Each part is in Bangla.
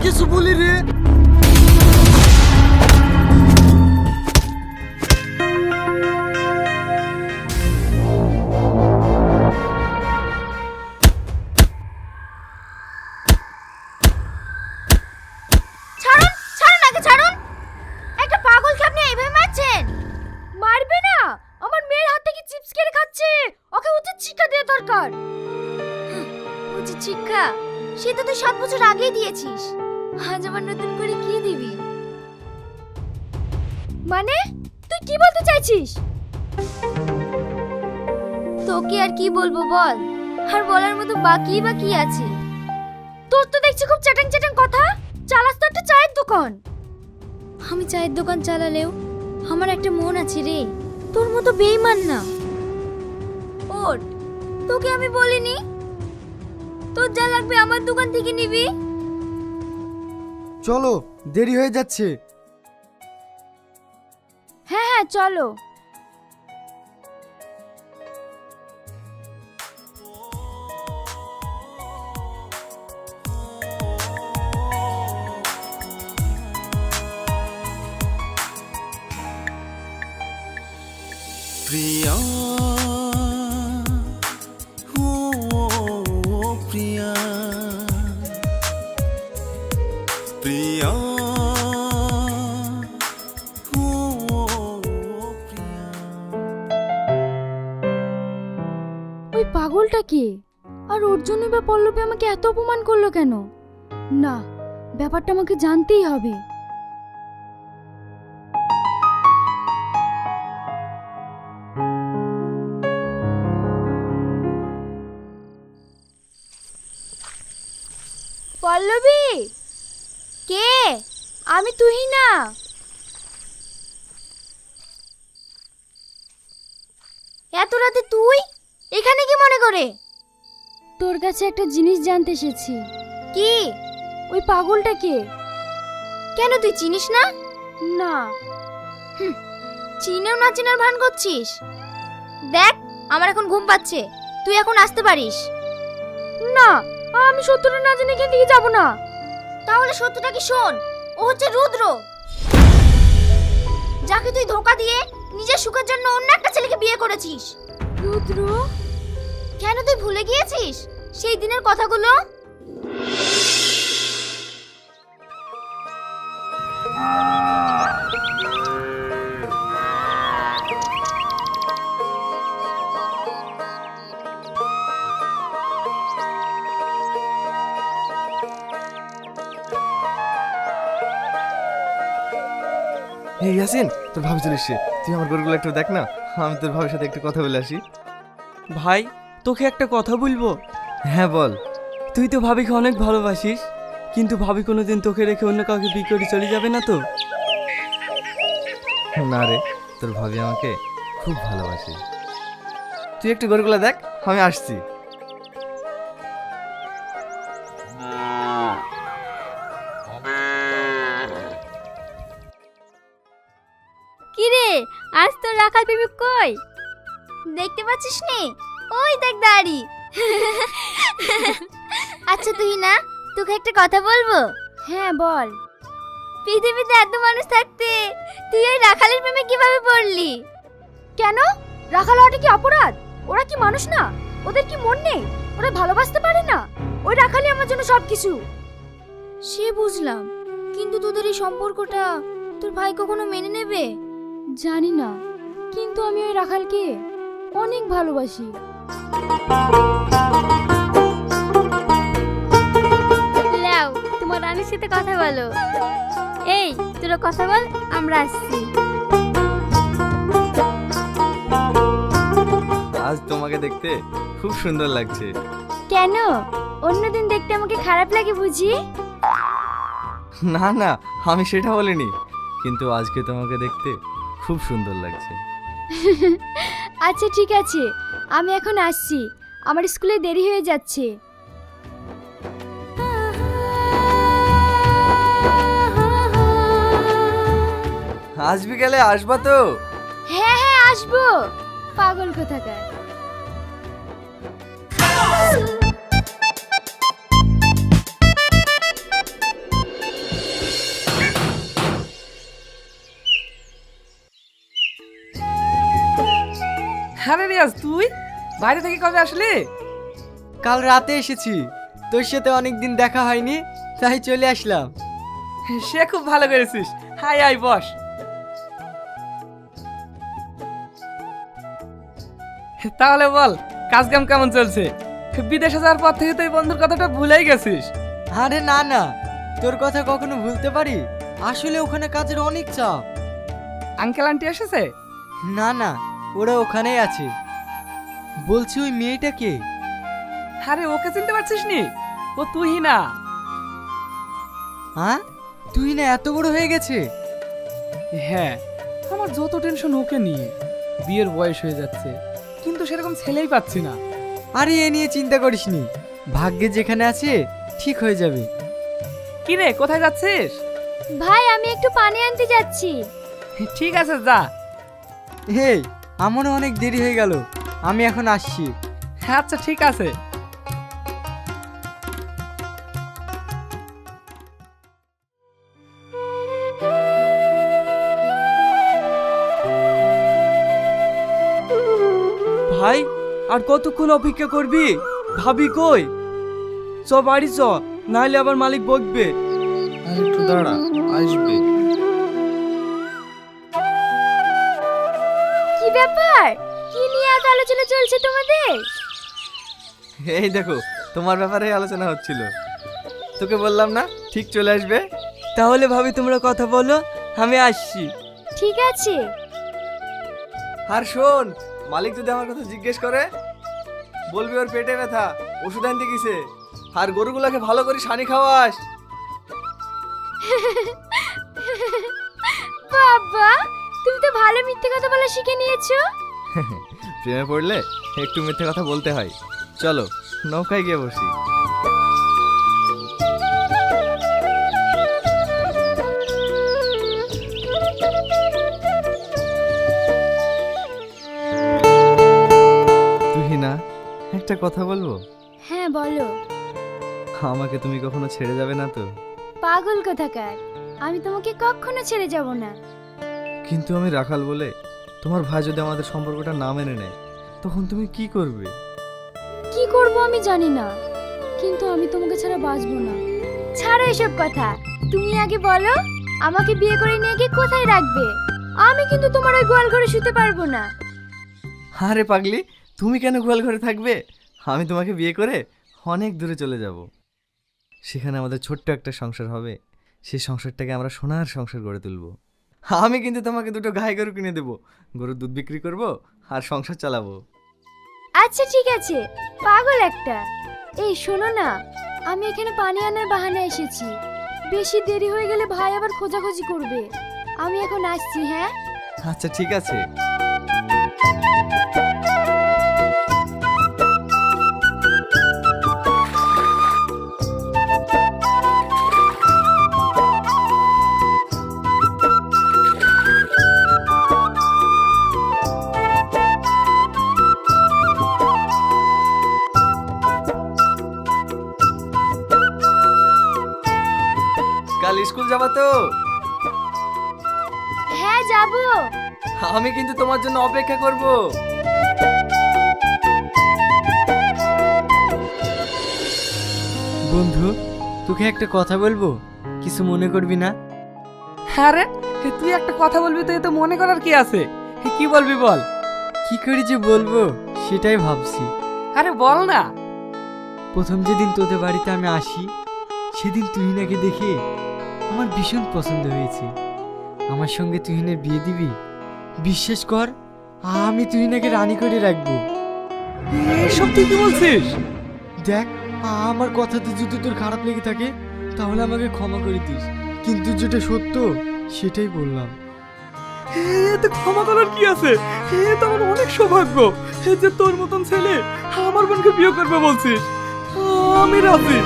কিছু বলি রে। ছাড়ুন ছাড়ুন আগে ছাড়ুন। একটা পাগলকে আপনি এইভাবে মারছেন। মারবে না, আমার মেয়ের হাত থেকে চিপস কেড়ে খাচ্ছে, ওকে উচিত শিক্ষা দেওয়া দরকার। উচিত শিক্ষা সেটা তো 7 বছর আগেই দিয়েছিস, আজ আবার নতুন করে কি দিবি? মানে তুই কি বলতে চাইছিস? তোকে আর কি বলবো বল, আর বলার মতো বাকি আছে? তোর তো দেখছি খুব চ্যাটাং চ্যাটাং কথা। চালাস তো একটা চায়ের দোকান। আমি চায়ের দোকান চালালেও আমার একটা মন আছে রে, তোর মতো বেঈমান না। ওট, তোকে আমি বলিনি তোর যা লাগবে আমার দোকান থেকে নিবি? চলো, দেরি হয়ে যাচ্ছে। হ্যাঁ হ্যাঁ চলো। প্রিয়া ও প্রিয়া প্রিয়া ও প্রিয়া। ওই পাগলটা কে? আর ওর জন্যই বা পল্লবী আমাকে এত অপমান করলো কেন? না, ব্যাপারটা আমাকে জানতেই হবে। পল্লবী, কে? আমি তুহিনা। এত রাতে তুই এখানে কি মনে করে? তোর কাছে একটা জিনিস জানতে এসেছি। কি? ওই পাগলটা কে? কেন তুই চিনিস না? না। চিনেও না চিনার ভান করছিস? দেখ, আমার এখন ঘুম পাচ্ছে, তুই এখন আসতে পারিস। না, আমি সত্যটা না জেনে এখান থেকে যাব না। তাহলে সত্যটা কি শোন, ও হচ্ছে রুদ্র, যাকে তুই ধোঁকা দিয়ে নিজের সুখের জন্য অন্য একটা ছেলেকে বিয়ে করেছিস। রুদ্র? কেন তুই ভুলে গিয়েছিস সেই দিনের কথাগুলো? এই ইয়াসিন, তোর ভাবি চলে এসছে, তুই আমার গরুগুলো একটু দেখ না, আমি তোর ভাবির সাথে একটু কথা বলে আসি। ভাই, তোকে একটা কথা বলবো। হ্যাঁ বল। তুই তো ভাবিকে অনেক ভালোবাসিস, কিন্তু ভাবি কোনোদিন তোকে রেখে অন্য কাউকে বিয়ে করে চলে যাবে না তো? না রে, তোর ভাবি আমাকে খুব ভালোবাসে। তুই একটু গরুগুলো দেখ, আমি আসছি। কি রে, আজ তোর রাখাল প্রেমিক কই? দেখতে পাচ্ছিস নি? ওই দেখ দাঁড়ি। আচ্ছা তুই না, তোকে একটা কথা বলবো। হ্যাঁ বল। পৃথিবীতে এত মানুষ থাকতে তুই ওই রাখালের প্রেমে কিভাবে পড়লি? কেন? রাখাল হওয়াটা কি অপরাধ? ওরা কি মানুষ না? ওদের কি মন নেই? ওরা ভালোবাসতে পারে না? ওই রাখালই আমার জন্য সবকিছু। সে বুঝলাম, কিন্তু তোদের এই সম্পর্কটা তোর ভাই কখনো মেনে নেবে? জানি না, কিন্তু আমি ওই রাখালকে অনেক ভালোবাসি। লাও, তোমার রানীর সাথে কথা বলো। এই তোরা কথা বল, আমরা আসছি। আজ তোমাকে দেখতে খুব সুন্দর লাগছে। কেন? অন্যদিন দেখতে আমাকে খারাপ লাগে বুঝি? না না, আমি সেটা বলিনি, কিন্তু আজকে তোমাকে দেখতে খুব সুন্দর লাগছে। আচ্ছা ঠিক আছে, আমি এখন আসছি, আমার স্কুলে দেরি হয়ে যাচ্ছে। আজ বিকেলে আসবা তো? হ্যাঁ হ্যাঁ আসবো, পাগল কোথাকার। আরে রিয়াজ, তুই বাইরে থেকে কবে আসলি? কাল রাতে এসেছি, তোর সাথে অনেকদিন দেখা হয়নি, তাই চলে আসলাম। সে খুব ভালো করেছিস। হাই আই বস। তাহলে বল, কাজ কাম কেমন চলছে? বিদেশে যাওয়ার পর থেকে তুই বন্ধুর কথাটা ভুলেই গেছিস। আরে না না, তোর কথা কখনো ভুলতে পারি? আসলে ওখানে কাজের অনেক চাপ। আঙ্কেল আন্টি এসেছে? না না, ওরা ওখানেই আছে। বলছি ওই মেয়েটা কে? আরে ওকে চিনতে পারছিস নি? ও তুই না। হ্যাঁ, তুই না এত বড় হয়ে গেছে? হ্যাঁ, আমার যত টেনশন ওকে নিয়ে। বিয়ের বয়স হয়ে যাচ্ছে, কিন্তু সেরকম ছেলেই পাচ্ছি না। আরে এ নিয়ে চিন্তা করিসনি, ভাগ্যে যেখানে আছে ঠিক হয়ে যাবে। কি রে, কোথায় যাচ্ছিস? ভাই আমি একটু পানি আনতে যাচ্ছি। ঠিক আছে, যা। হেই, আমারও অনেক দেরি হয়ে গেল, আমি এখন আসছি। আচ্ছা ঠিক আছে। ভাই, আর কতক্ষণ অপেক্ষা করবি? ভাবি কই? চ বাড়ি চ, নাহলে আবার মালিক বকবে। আর একটু দাঁড়া, আসবে। কি ব্যাপার? কি নিয়ে এত আলোচনা চলছে তোমাদের? এই দেখো, তোমার ব্যাপারে আলোচনা হচ্ছিল। তোকে বললাম না ঠিক চলে আসবে। তাহলে ভাবি তোমরা কথা বলো, আমি আসছি। ঠিক আছে। আর শোন, মালিক যদি আমার কথা জিজ্ঞেস করে, বলবি ওর পেটে ব্যথা, ওষুধ আনতে গেছে। আর গরুগুলোকে ভালো করে সানি খাওয়াস। বাবা, তুমি তো ভালো মিথ্যে কথা বলা শিখে নিয়েছো। প্রেমে পড়লে একটু মিথ্যে কথা বলতে হয়। চলো নৌকায় গিয়ে বসি। তুহিনা, একটা কথা বলবো? হ্যাঁ বলো। আমাকে তুমি কখনো ছেড়ে যাবে না তো? পাগল কোথাকার, আমি তোমাকে কখনো ছেড়ে যাব না। কিন্তু আমি রাখাল বলে তোমার ভাই যদি আমাদের সম্পর্কটা না মেনে নেয়, তখন তুমি কি করবে? কি করব আমি জানি না, কিন্তু আমি তোমাকে ছাড়া বাঁচবো না। ছাড়ো এসব কথা, তুমি আগে বলো আমাকে বিয়ে করে নিয়ে গিয়ে কোথায় রাখবে? আমি কিন্তু তোমার ওই গোয়াল ঘরে শুতে পারবো না। আরে পাগলি, তুমি কেন গোয়াল ঘরে থাকবে? আমি তোমাকে বিয়ে করে অনেক দূরে চলে যাব। সেখানে আমাদের ছোট্ট একটা সংসার হবে। সেই সংসারটাকে আমরা সোনার সংসার গড়ে তুলবো। আমি কিন্তু তোমাকে দুটো গাই গরু কিনে দেবো, গরুর দুধ বিক্রি করব আর সংসার চালাবো। আচ্ছা ঠিক আছে, পাগল একটা। এই শোনো না, আমি এখানে পানি আনার বাহানায় এসেছি। বেশি দেরি হয়ে গেলে ভাই আবার খোঁজাখুঁজি করবে। আমি এখন আসছি। হ্যাঁ আচ্ছা ঠিক আছে। কাল স্কুল যাবা তো? হ্যাঁ যাবো। আমি কিন্তু তোমার জন্য অপেক্ষা করব। বন্ধু, তোকে একটা কথা বলবো, কিছু মনে করবি না? আরে তুই একটা কথা বলবি তো, এতে মনে করার কি আছে? কি বলবি বল। কি করে যে বলবো সেটাই ভাবছি। আরে বল না। প্রথম যেদিন তোদের বাড়িতে আমি আসি, সেদিন তুহিনাকে দেখে আমার ভীষণ পছন্দ হয়েছে। আমার সঙ্গে তুহিনের বিয়ে দিবি? বিশ্বাস কর, আমি তুহিনাকে রানী করে রাখবো। এসব তুই কি বলছিস? দেখ, আমার কথাতে যদি তোর খারাপ লেগে থাকে তাহলে আমাকে ক্ষমা করে দিস, কিন্তু যেটা সত্য সেটাই বললাম। এতে ক্ষমা করার কি আছে? এ তো আমার অনেক সৌভাগ্য যে তোর মতন ছেলে আমার বোনকে বিয়ে করবে বলছিস। আমি রাজি।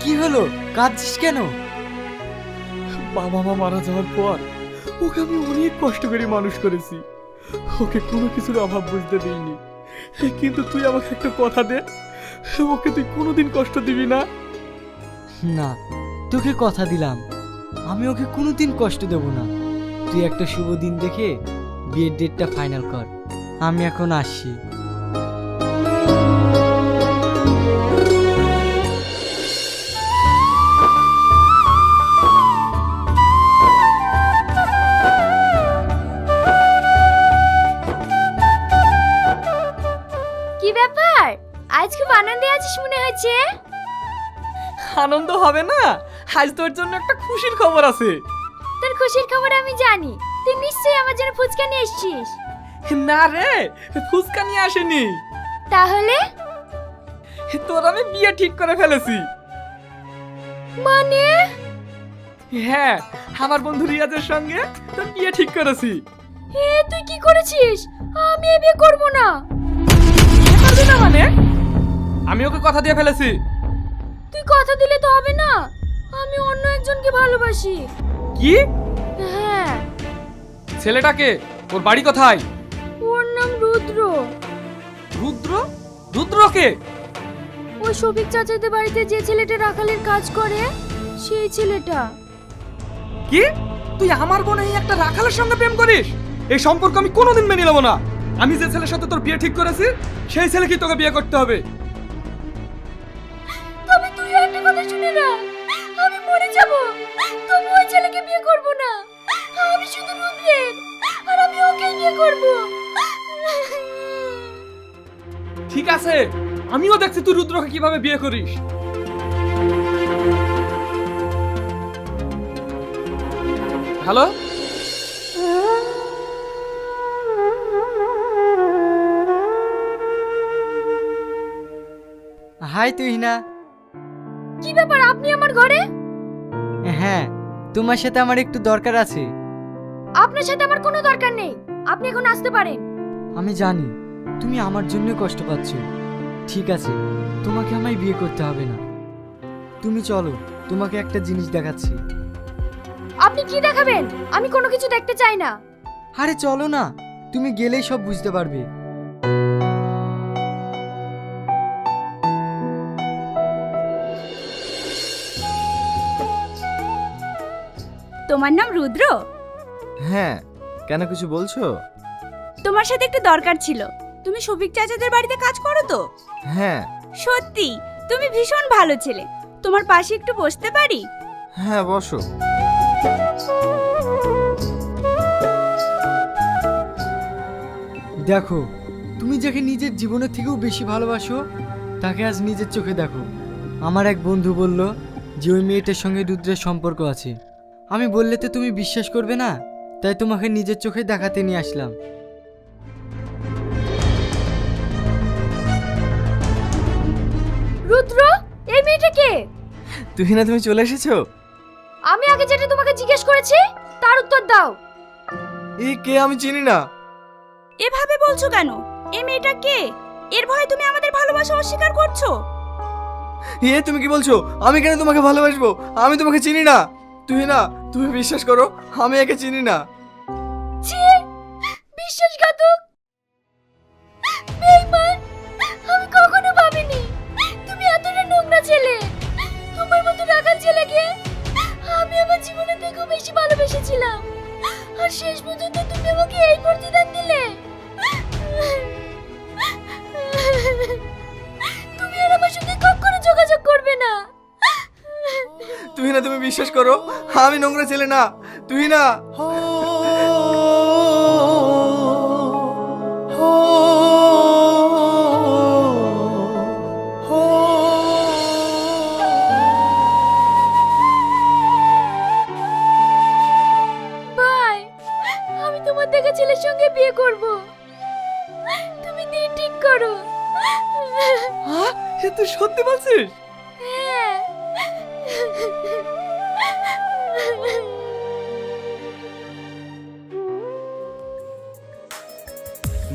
কি হলো, কাঁদছিস কেন? বাবা মা মারা যাওয়ার পর ওকে আমি অনেক কষ্ট করে মানুষ করেছি। ওকে কোনো কিছুর অভাব বুঝতে দিইনি, কিন্তু তুই আমাকে একটা কথা দে, ওকে তুই কোনোদিন কষ্ট দিবি না। না, তোকে কথা দিলাম, আমি ওকে কোনোদিন কষ্ট দেব না। তুই একটা শুভ দিন দেখে বিয়ের ডেটটা ফাইনাল কর। আমি এখন আসছি। কি ব্যাপার, আজ খুব আনন্দে আছিস মনে হচ্ছে। আনন্দ হবে না? আজ তোর জন্য একটা খুশির খবর আছে। তোর খুশির খবর আমি জানি, তুই নিশ্চয়ই আমার জন্য ফুচকা নিয়ে এসেছিস। না রে, ফুচকা নিয়ে আসেনি। তাহলে তোর আমি বিয়ে ঠিক করে ফেলেছি। মানে? হ্যাঁ, আমার বন্ধু রিয়াজের সঙ্গে তোর বিয়ে ঠিক করেছি। তুই কি করেছিস? আমি এ বিয়ে করব না। পারবি না মানে? আমি ওকে কথা দিয়ে ফেলেছি। তুই কথা দিলে তো হবে না, আমি অন্য একজনকে ভালোবাসি। কি? হ্যাঁ। ছেলেটাকে? ওর বাড়ি কোথায়? ওর নাম রুদ্র। রুদ্র? রুদ্রকে? ওই শফিক চাচাদের বাড়িতে যে ছেলেটা রাখালের কাজ করে, সেই ছেলেটা। কি? তুই আমার বোন এই একটা রাখালের সঙ্গে প্রেম করিস? এই সম্পর্ক আমি কোনোদিন মেনে নেব না। আমি যে ছেলের সাথে তোর বিয়ে ঠিক করেছি, সেই ছেলেকে তোকে বিয়ে করতে হবে। তবে তুই একটা কথা শুনে না, আমি মরে যাব, তবু ওই ছেলেকে বিয়ে করব না। আমি শুধু রুদ্রের, আর আমি ওকেই বিয়ে করব। ঠিক আছে, আমিও দেখছি তুই রুদ্রকে কিভাবে বিয়ে করিস। হ্যালো? হাই তুহিনা। কি ব্যাপার, আপনি আমার ঘরে? হ্যাঁ, তোমার সাথে আমার একটু দরকার আছে। আপনার সাথে আমার কোনো দরকার নেই, আপনি এখন আসতে পারেন। আমি জানি তুমি আমার জন্য কষ্ট পাচ্ছ। ঠিক আছে, তোমাকে আমায় বিয়ে করতে হবে না। তুমি চলো, তোমাকে একটা জিনিস দেখাচ্ছি। আপনি কি দেখাবেন? আমি কোনো কিছু দেখতে চাই না। আরে চলো না, তুমি গেলেই সব বুঝতে পারবে। তোমার নাম রুদ্র? হ্যাঁ, কেন কিছু বলছো? তোমার সাথে একটু দরকার ছিল। তুমি শফিক চাচাদের বাড়িতে কাজ করো তো? হ্যাঁ। সত্যি তুমি ভীষণ ভালো ছেলে। তোমার পাশে একটু বসতে পারি? হ্যাঁ, বসো। দেখো, তুমি যাকে নিজের জীবনের থেকেও বেশি ভালোবাসো, তাকে আজ নিজের চোখে দেখো। আমার এক বন্ধু বলল যে ওই মেয়েটার সঙ্গে রুদ্রের সম্পর্ক আছে। আমি বললে তো তুমি বিশ্বাস করবে না, তাই তোমাকে নিজের চোখে দেখাতে নিয়ে আসলাম। রুদ্র, এই মেয়েটা কে? তুহিনা, তুমি চলে এসেছো? আমি আগে যেটা তোমাকে জিজ্ঞেস করেছি তার উত্তর দাও। এই কে? আমি চিনি না। এভাবে বলছো কেন? এই মেয়েটা কে? এর ভয়ে তুমি আমাদের ভালোবাসা অস্বীকার করছো? তুমি কি বলছো? আমি কেন তোমাকে ভালোবাসবো? আমি তোমাকে চিনি না। তুহিনা, তুমি বিশ্বাস করো, আমি একে চিনি না। ছি, বিশ্বাসঘাতক, বেঈমান। আমি কখনো ভাবিনি তুমি এতটা নোংরা ছেলে। তোমার মতো রাখাল ছেলেকে আমি আমার জীবনের থেকেও বেশি ভালোবেসেছিলাম, আর শেষ পর্যন্ত তুমি আমাকে এই প্রতিদান দিলে। তুমি আর আমার সঙ্গে কখনো যোগাযোগ করবে না। তুহিনা, তুমি বিশ্বাস করো, আমি নোংরা ছেলে না। তুহিনা। ভাই, আমি তোমার দেখা ছেলের সঙ্গে বিয়ে করব, তুমি দিন ঠিক করো। তুই সত্যি বলছিস? হ্যাঁ।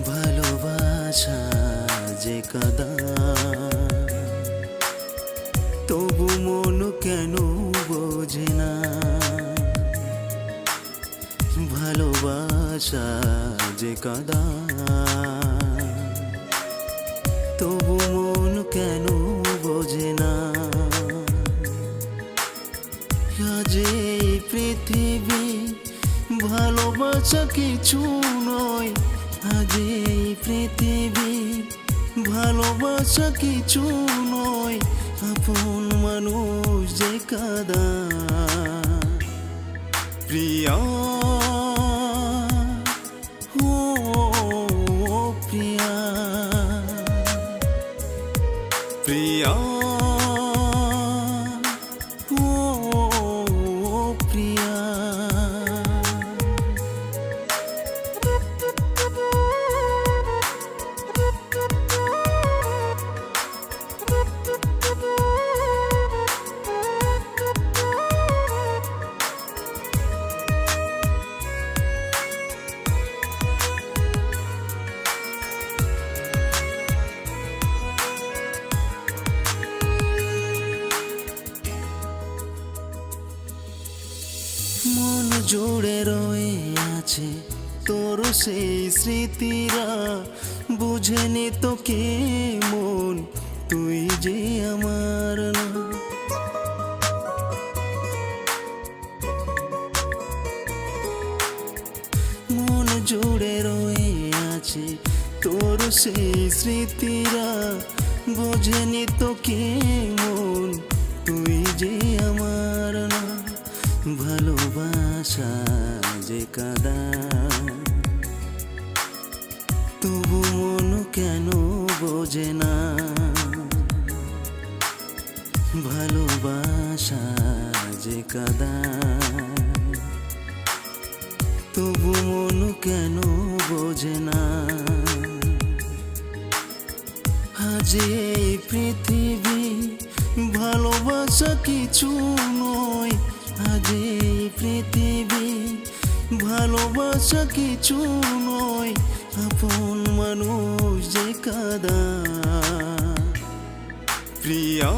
ভালোবাসা যে কাদা, তবু মন কেন বোঝে না। ভালোবাসা যে কাদা, তবু মন কেন বোঝে না। আজ এই ভালোবাসা কিছু নয় আজ এই পৃথিবী, ভালোবাসা কিছু নয় আপন মানুষ যে কাদা। প্রিয়া ও প্রিয়া, প্রিয়া ও প্রিয়া। মন জুড়ে রয়ে আছে তোর সেই স্মৃতিরা, বুঝেনি তো কে মন তুই যে আমার না। মন জুড়ে রয়ে আছে তোর সেই স্মৃতিরা, বোঝেনি তো কে মন তুই যে আমার না। ভালোবাসা যে কাদা, তবু মন কেন বোঝে না। ভালোবাসা যে কাদা, তবু মন কেন বোঝে না। আজ এই পৃথিবী ভালোবাসা কিছু নয়, আজ এই পৃথিবী ভালোবাসা কিছু নয় আপন মানুষ যে কাদা। প্রিয়া